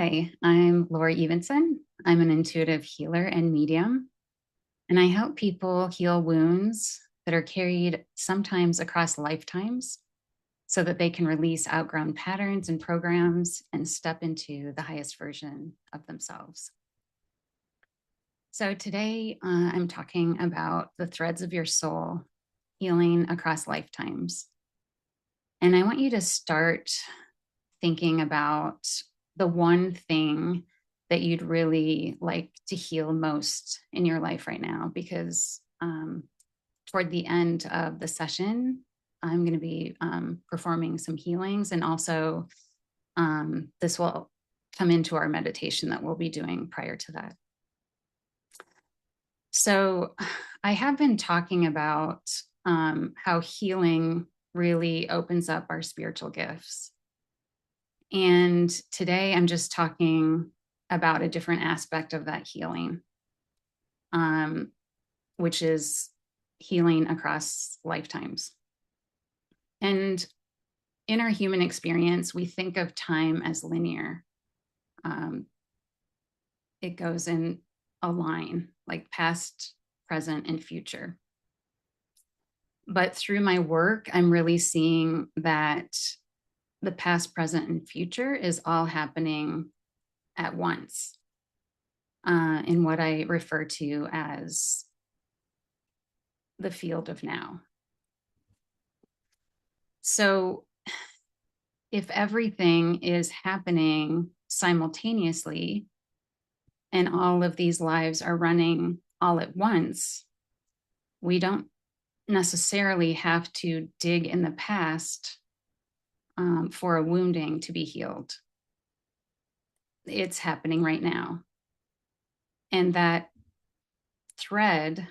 Hi, I'm Laura Evenson. I'm an intuitive healer and medium, and I help people heal wounds that are carried sometimes across lifetimes so that they can release outgrown patterns and programs and step into the highest version of themselves. So today I'm talking about the threads of your soul healing across lifetimes. And I want you to start thinking about the one thing that you'd really like to heal most in your life right now, because toward the end of the session, I'm going to be performing some healings, and also this will come into our meditation that we'll be doing prior to that. So I have been talking about how healing really opens up our spiritual gifts. And today I'm just talking about a different aspect of that healing, which is healing across lifetimes. And in our human experience, we think of time as linear. It goes in a line, like past, present, and future. But through my work, I'm really seeing that the past, present, and future is all happening at once in what I refer to as the field of now. So if everything is happening simultaneously and all of these lives are running all at once, we don't necessarily have to dig in the past for a wounding to be healed. It's happening right now. And that thread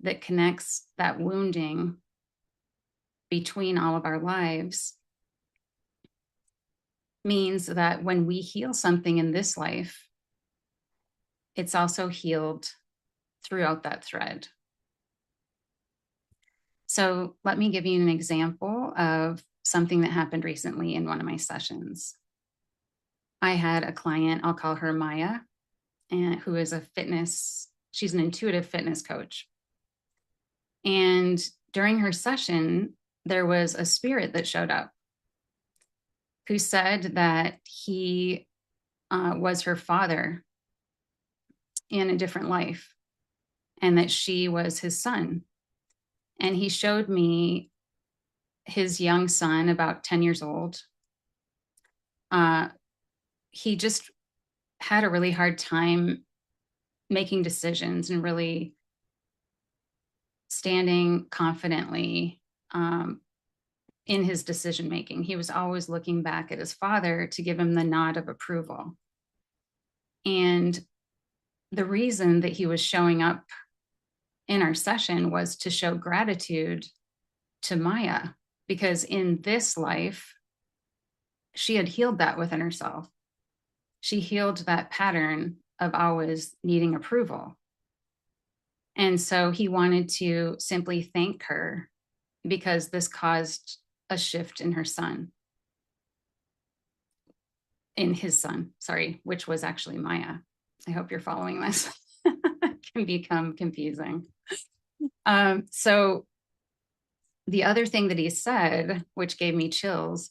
that connects that wounding between all of our lives means that when we heal something in this life, it's also healed throughout that thread. So let me give you an example of something that happened recently in one of my sessions. I had a client, I'll call her Maya, and who is she's an intuitive fitness coach. And during her session, there was a spirit that showed up who said that he was her father in a different life and that she was his son. And he showed me his young son, about 10 years old. He just had a really hard time making decisions and really standing confidently in his decision making. He was always looking back at his father to give him the nod of approval. And the reason that he was showing up in our session was to show gratitude to Maya, because in this life, she had healed that within herself. She healed that pattern of always needing approval. And so he wanted to simply thank her because this caused a shift in his son, which was actually Maya. I hope you're following this. It can become confusing. So the other thing that he said, which gave me chills,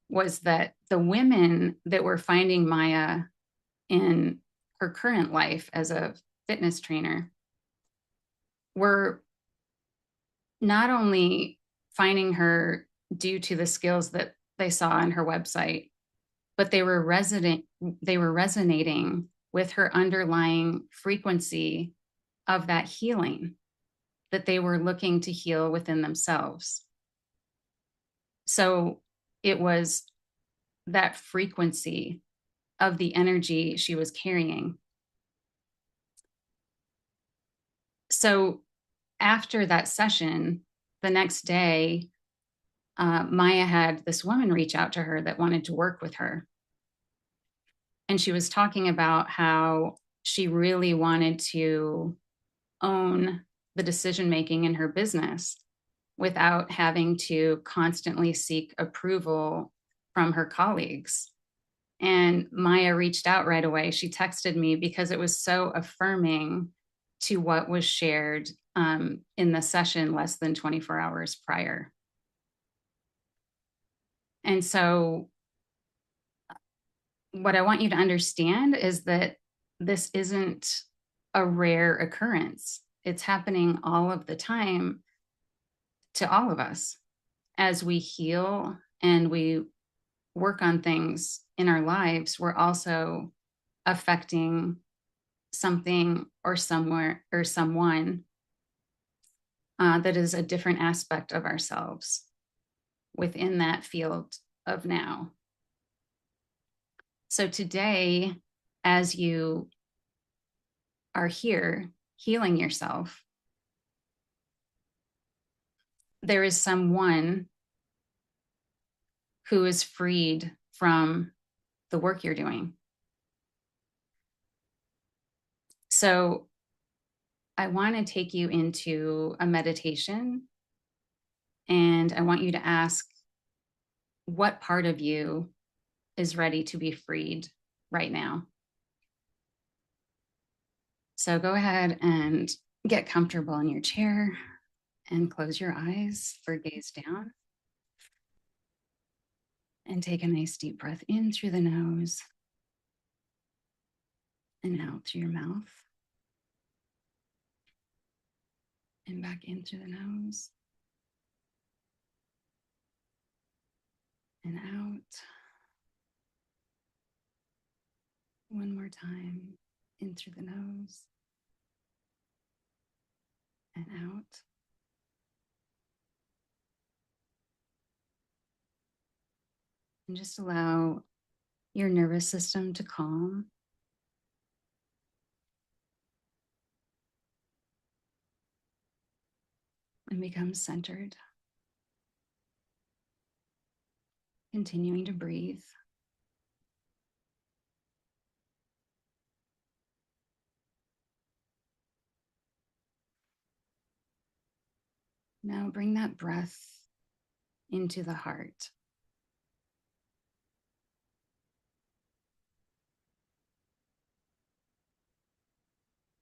was that the women that were finding Maya in her current life as a fitness trainer were not only finding her due to the skills that they saw on her website, but they were resonating with her underlying frequency of that healing that they were looking to heal within themselves. So it was that frequency of the energy she was carrying. So after that session, the next day, Maya had this woman reach out to her that wanted to work with her. And she was talking about how she really wanted to own the decision-making in her business without having to constantly seek approval from her colleagues. And Maya reached out right away. She texted me because it was so affirming to what was shared in the session less than 24 hours prior. And so, what I want you to understand is that this isn't a rare occurrence. It's happening all of the time to all of us as we heal and we work on things in our lives. We're also affecting something or somewhere or someone that is a different aspect of ourselves within that field of now. So today, as you are here healing yourself, there is someone who is freed from the work you're doing. So I want to take you into a meditation, and I want you to ask what part of you is ready to be freed right now. So go ahead and get comfortable in your chair and close your eyes or gaze down. And take a nice deep breath in through the nose and out through your mouth. And back in through the nose and out. One more time, in through the nose and out. And just allow your nervous system to calm. And become centered. Continuing to breathe. Now bring that breath into the heart.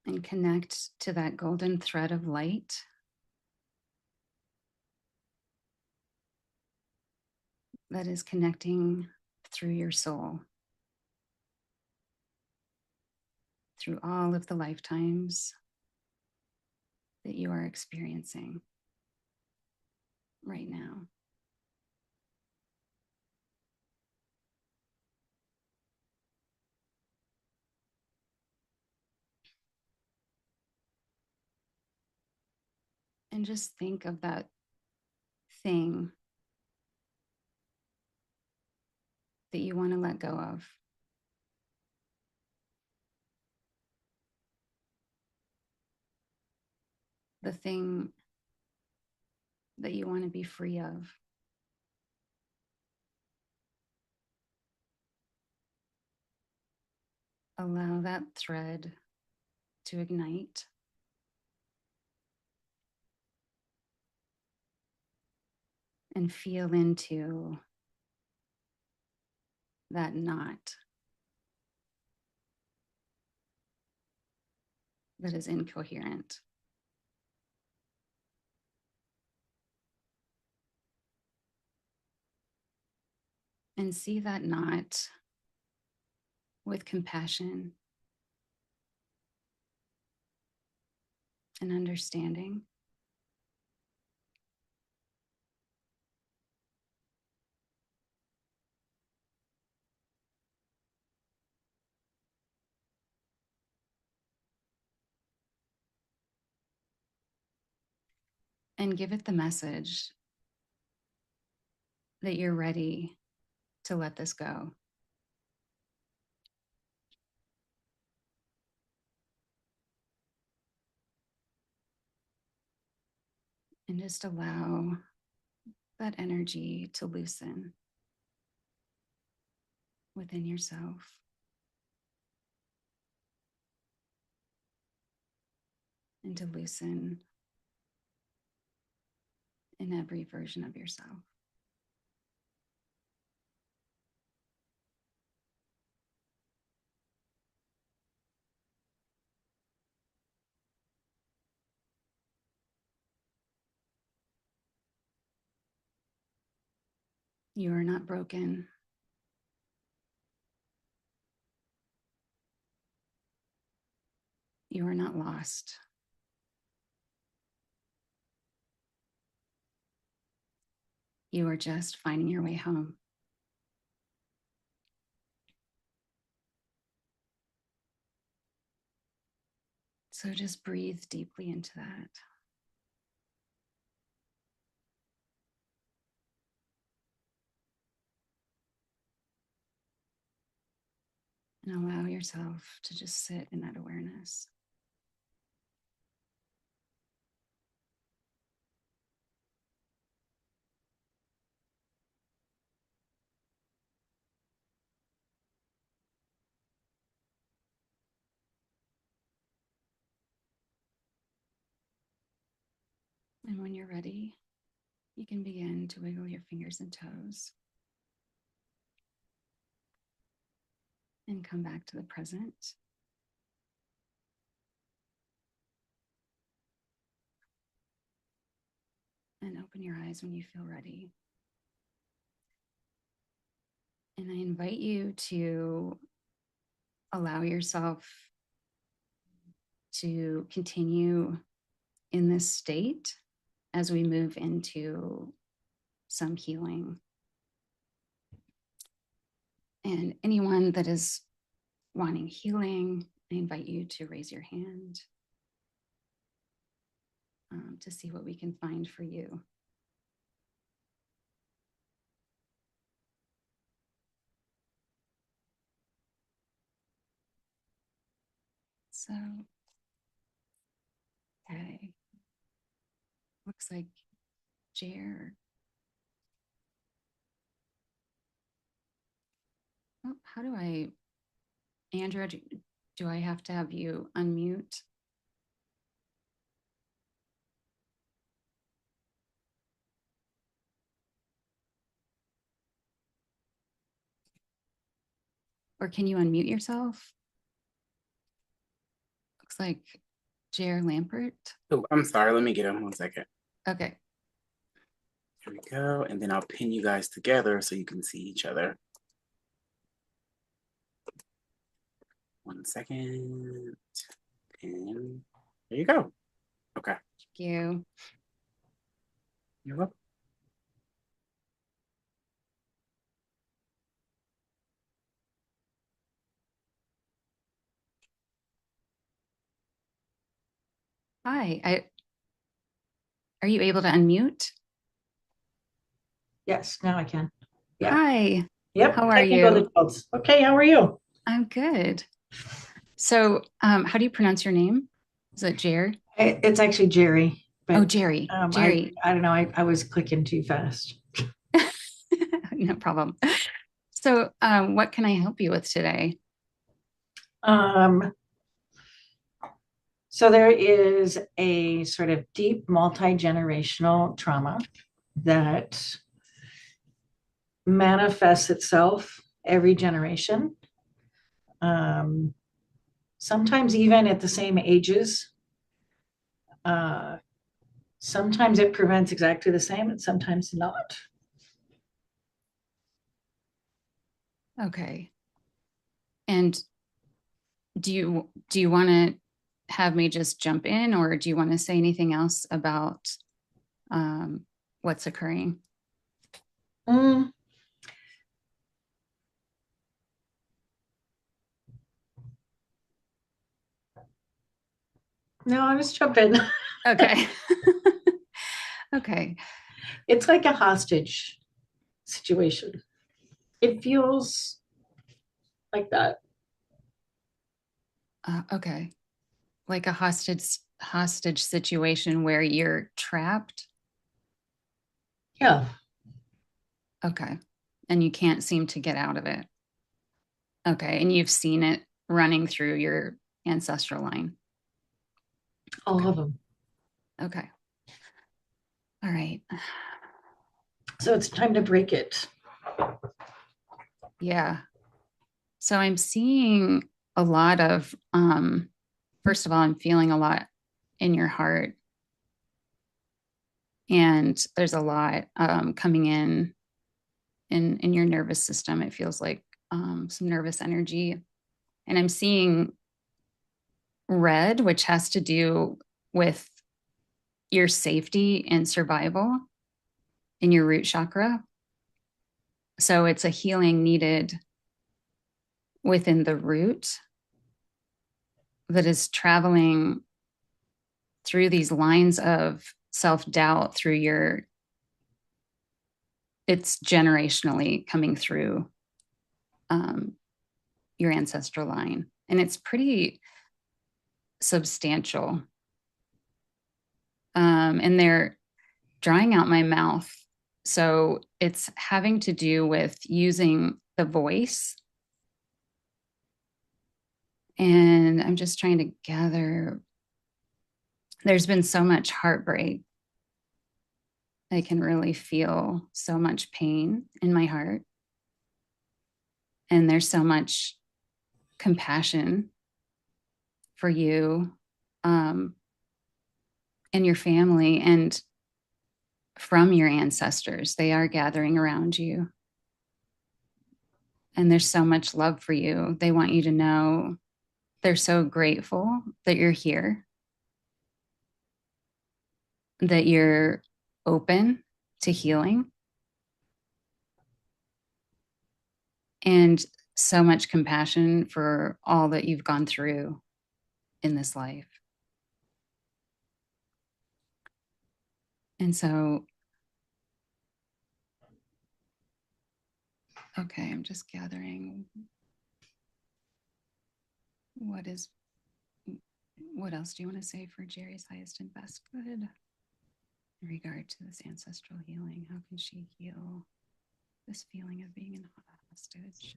And connect to that golden thread of light that is connecting through your soul, through all of the lifetimes that you are experiencing right now. And just think of that thing that you want to let go of. The thing that you want to be free of. Allow that thread to ignite. And feel into that knot that is incoherent. And see that knot with compassion and understanding. And give it the message that you're ready to let this go. And just allow that energy to loosen within yourself. And to loosen in every version of yourself. You are not broken. You are not lost. You are just finding your way home. So just breathe deeply into that. And allow yourself to just sit in that awareness. And when you're ready, you can begin to wiggle your fingers and toes and come back to the present. And open your eyes when you feel ready. And I invite you to allow yourself to continue in this state as we move into some healing. And anyone that is wanting healing, I invite you to raise your hand to see what we can find for you. So, okay. Looks like Jer. Oh, how do I, Andrea, do I have to have you unmute? Or can you unmute yourself? Looks like Jer Lampert. Oh, I'm sorry. Let me get him 1 second. Okay. Here we go. And then I'll pin you guys together so you can see each other. 1 second. Pin. There you go. Okay. Thank you. You're welcome. Hi. Are you able to unmute? Yes, now I can. Yeah. Hi. Yep. How are Technical you? difficulties. Okay, how are you? I'm good. So, how do you pronounce your name? Is it Jer? It's actually Jerry, Oh, but Jerry. I Jerry. don't know. I was clicking too fast. No problem. So, what can I help you with today? Um, so there is a sort of deep multi-generational trauma that manifests itself every generation. Sometimes even at the same ages. Sometimes it prevents exactly the same, and sometimes not. Okay. And do you want to have me just jump in, or do you want to say anything else about what's occurring? Mm. No, I'll just jump in. Okay. Okay. It's like a hostage situation. It feels like that. Okay. Like a hostage situation where you're trapped. Yeah. Okay. And you can't seem to get out of it. Okay. And you've seen it running through your ancestral line. All of them. Okay. All right. So it's time to break it. Yeah. So I'm seeing a lot of, first of all, I'm feeling a lot in your heart. And there's a lot coming in in your nervous system. It feels like some nervous energy. And I'm seeing red, which has to do with your safety and survival in your root chakra. So it's a healing needed within the root that is traveling through these lines of self-doubt through it's generationally coming through your ancestral line. And it's pretty substantial. And they're drying out my mouth. So it's having to do with using the voice. And I'm just trying to gather. There's been so much heartbreak. I can really feel so much pain in my heart. And there's so much compassion for you and your family and from your ancestors. They are gathering around you. And there's so much love for you. They want you to know they're so grateful that you're here, that you're open to healing, and so much compassion for all that you've gone through in this life. And so, okay, I'm just gathering what else do you want to say for Jerry's highest and best good in regard to this ancestral healing? How can she heal this feeling of being in hostage?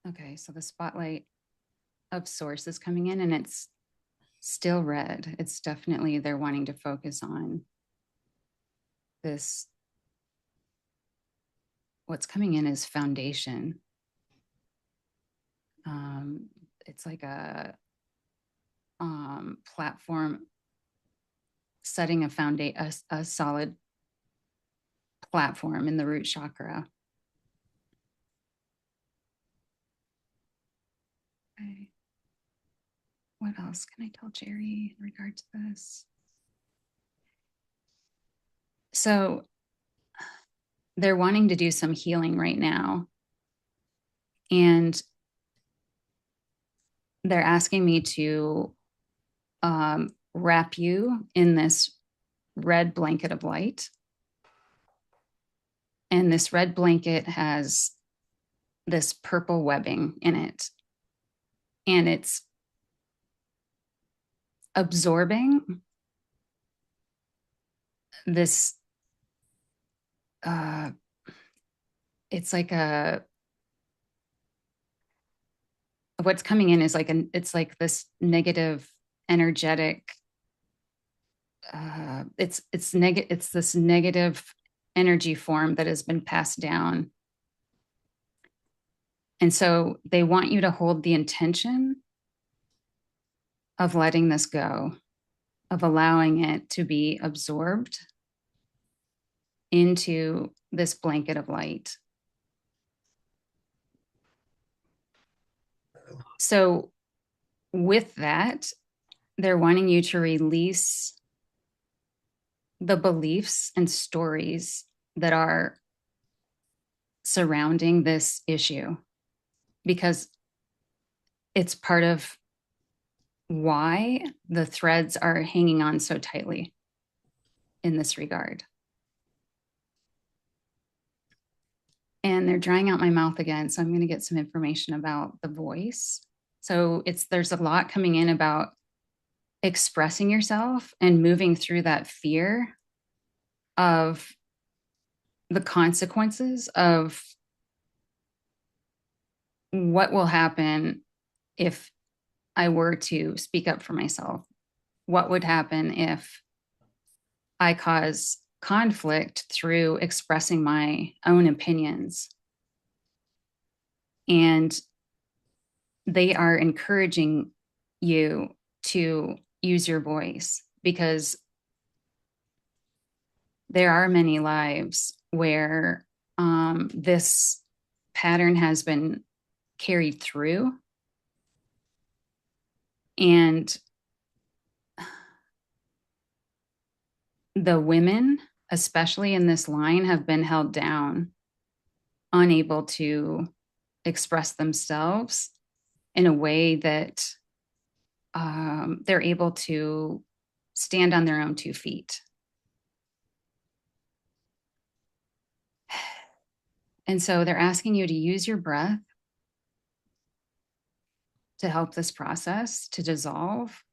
Okay, so the spotlight of source is coming in and it's still red. It's definitely they're wanting to focus on this. What's coming in is foundation. It's like a platform setting a solid platform in the root chakra. Okay. What else can I tell Jerry in regard to this? So they're wanting to do some healing right now. And they're asking me to wrap you in this red blanket of light. And this red blanket has this purple webbing in it. And it's absorbing this, it's like what's coming in is it's like this negative energetic, it's this negative energy form that has been passed down. And so they want you to hold the intention of letting this go, of allowing it to be absorbed into this blanket of light. So with that, they're wanting you to release the beliefs and stories that are surrounding this issue, because it's part of why the threads are hanging on so tightly in this regard. And they're drying out my mouth again. So I'm going to get some information about the voice. So there's a lot coming in about expressing yourself and moving through that fear of the consequences of what will happen if I were to speak up for myself. What would happen if I cause conflict through expressing my own opinions? And they are encouraging you to use your voice because there are many lives where this pattern has been carried through, and the women, especially in this line, have been held down, unable to express themselves in a way that they're able to stand on their own 2 feet. And so they're asking you to use your breath to help this process to dissolve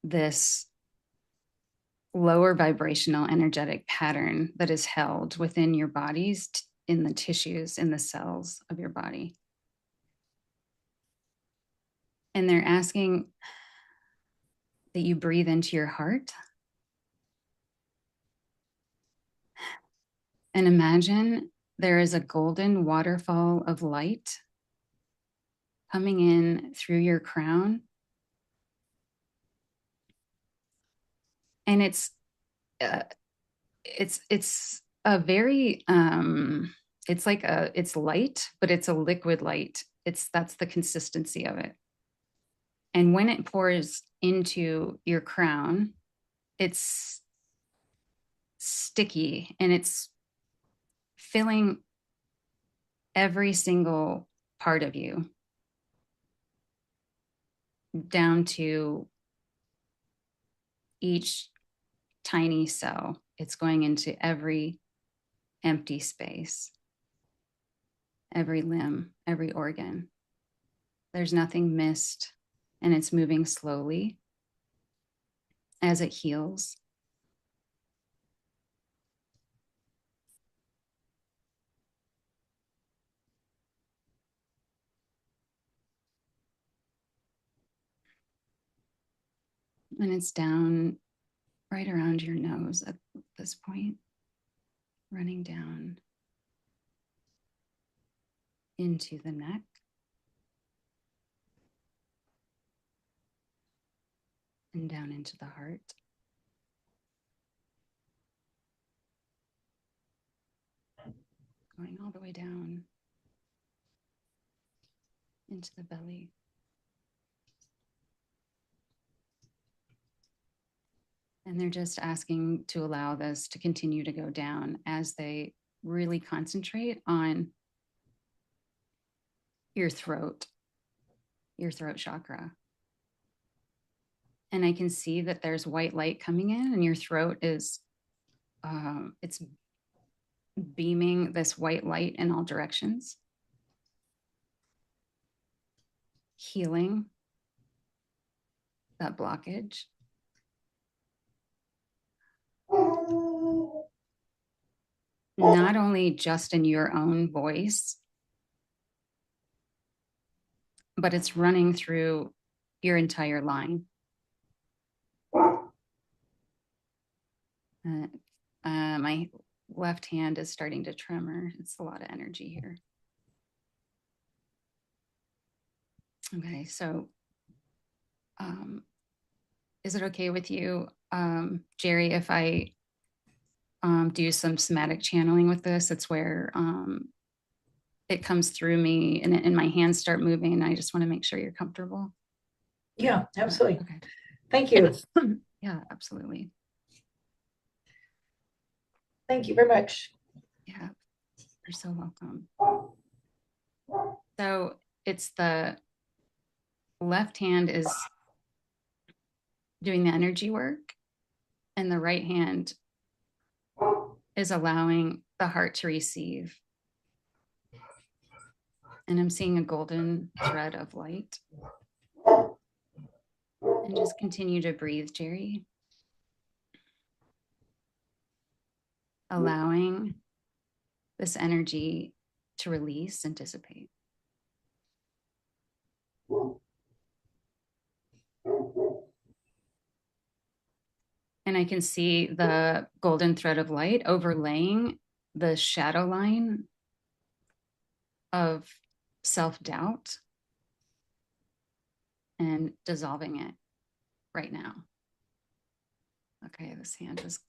this lower vibrational energetic pattern that is held within your bodies, in the tissues, in the cells of your body. And they're asking that you breathe into your heart and imagine there is a golden waterfall of light coming in through your crown. And it's a very it's light, but it's a liquid light. That's the consistency of it. And when it pours into your crown, it's sticky and it's filling every single part of you down to each tiny cell. It's going into every empty space, every limb, every organ. There's nothing missed, and it's moving slowly as it heals. And it's down right around your nose at this point, running down into the neck, and down into the heart. Going all the way down into the belly. And they're just asking to allow this to continue to go down as they really concentrate on your throat chakra. And I can see that there's white light coming in, and your throat is, it's beaming this white light in all directions, healing that blockage. Not only just in your own voice, but it's running through your entire line. My left hand is starting to tremor. It's a lot of energy here. Okay, so is it okay with you, Jerry, if I do some somatic channeling with this? It's where it comes through me and my hands start moving, and I just want to make sure you're comfortable. Yeah, absolutely. Okay. Thank you. Yeah, absolutely. Thank you very much. Yeah, you're so welcome. So it's the left hand is doing the energy work, and the right hand is allowing the heart to receive. And I'm seeing a golden thread of light. And just continue to breathe, Jerry. Allowing this energy to release and dissipate. And I can see the golden thread of light overlaying the shadow line of self-doubt and dissolving it right now. Okay, this hand is.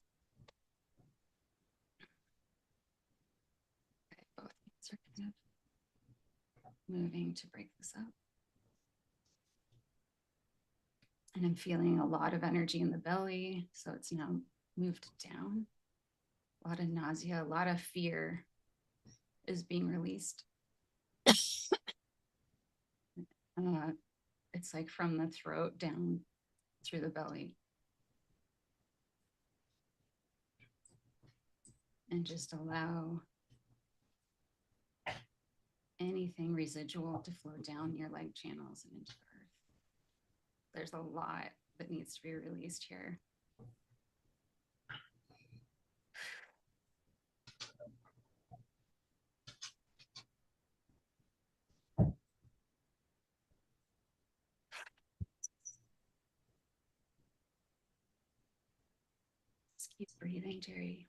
Okay, both hands are kind of moving to break this up. And I'm feeling a lot of energy in the belly. So it's now moved down. A lot of nausea, a lot of fear is being released. It's like from the throat down through the belly. And just allow anything residual to flow down your leg channels and into the earth. There's a lot that needs to be released here. Just keep breathing, Jerry.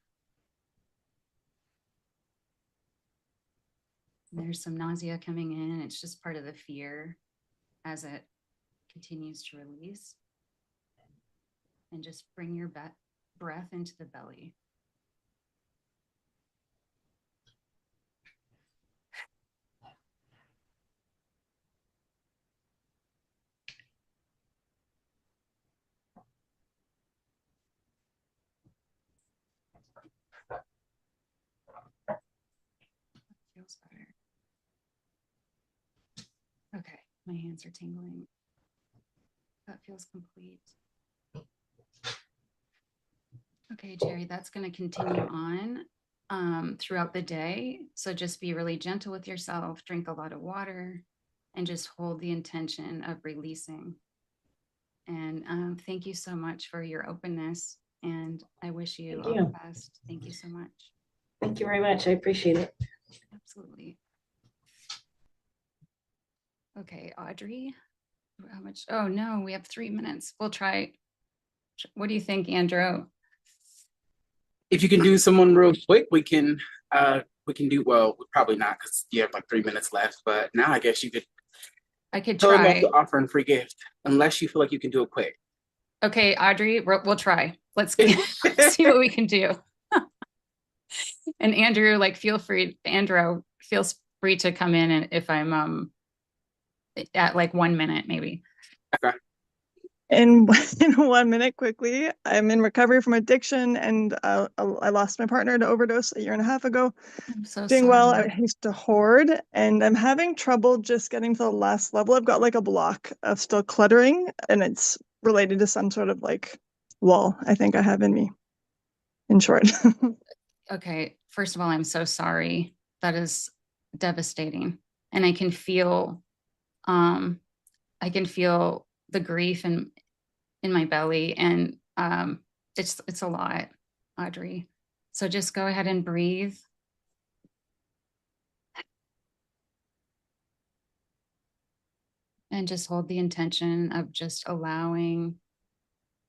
There's some nausea coming in. It's just part of the fear as it continues to release. And just bring your breath into the belly. Feels better. Okay, my hands are tingling. That feels complete. Okay, Jerry, that's going to continue on throughout the day. So just be really gentle with yourself, drink a lot of water, and just hold the intention of releasing. And thank you so much for your openness. And I wish you all the best. Thank you so much. Thank you very much. I appreciate it. Absolutely. Okay, Audrey, how much? Oh no, we have 3 minutes. We'll try. What do you think, Andrew? If you can do someone real quick, we can do, well, probably not because you have like 3 minutes left, but now I guess you could I could tell them about try. the offering free gift, unless you feel like you can do it quick. Okay, Audrey, we'll try. Let's see what we can do. And Andrew, like, Andrew feels free to come in, and if I'm at like 1 minute, maybe. Okay. In 1 minute, quickly, I'm in recovery from addiction, and I lost my partner to overdose a year and a half ago. I'm so Doing sorry. well. I used to hoard, and I'm having trouble just getting to the last level. I've got like a block of still cluttering, and it's related to some sort of like wall I think I have in me, in short. Okay, first of all, I'm so sorry. That is devastating. And I can feel the grief in my belly, and it's a lot, Audrey. So just go ahead and breathe. And just hold the intention of just allowing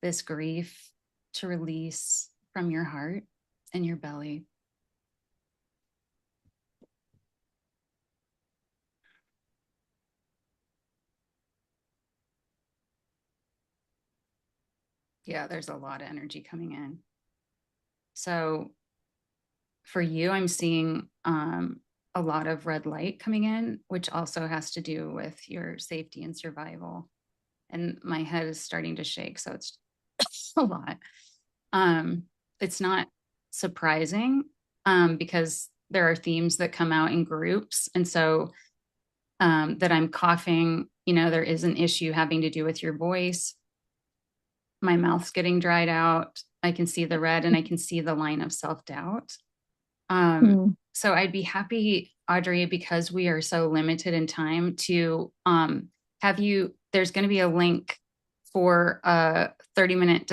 this grief to release from your heart and your belly. Yeah, there's a lot of energy coming in. So for you, I'm seeing a lot of red light coming in, which also has to do with your safety and survival. And my head is starting to shake, so it's a lot. It's not surprising because there are themes that come out in groups. And so that I'm coughing, there is an issue having to do with your voice. My mouth's getting dried out. I can see the red, and I can see the line of self-doubt. So I'd be happy, Audrey, because we are so limited in time, to have you, there's going to be a link for a 30-minute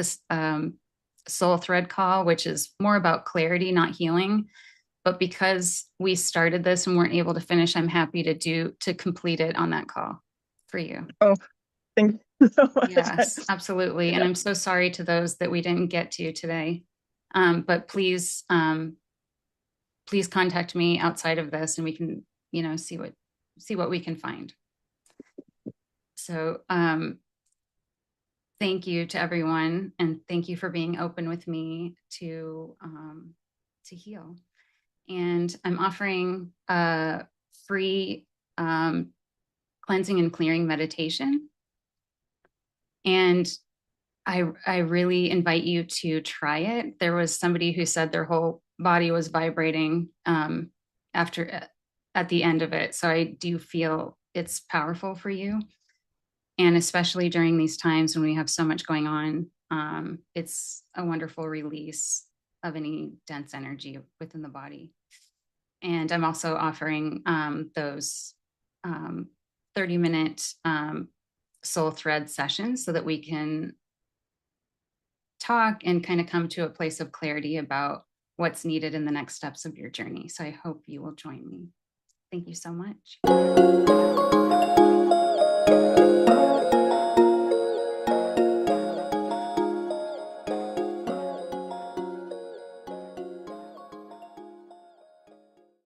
soul thread call, which is more about clarity, not healing. But because we started this and weren't able to finish, I'm happy to complete it on that call for you. Oh, thank you so much. Yes, absolutely. Yeah. And I'm so sorry to those that we didn't get to today. But please contact me outside of this, and we can, see what we can find. So thank you to everyone, and thank you for being open with me to heal. And I'm offering a free cleansing and clearing meditation. And I really invite you to try it. There was somebody who said their whole body was vibrating after at the end of it. So I do feel it's powerful for you. And especially during these times when we have so much going on, it's a wonderful release of any dense energy within the body. And I'm also offering those 30-minute soul thread sessions so that we can talk and kind of come to a place of clarity about what's needed in the next steps of your journey. So I hope you will join me. Thank you so much.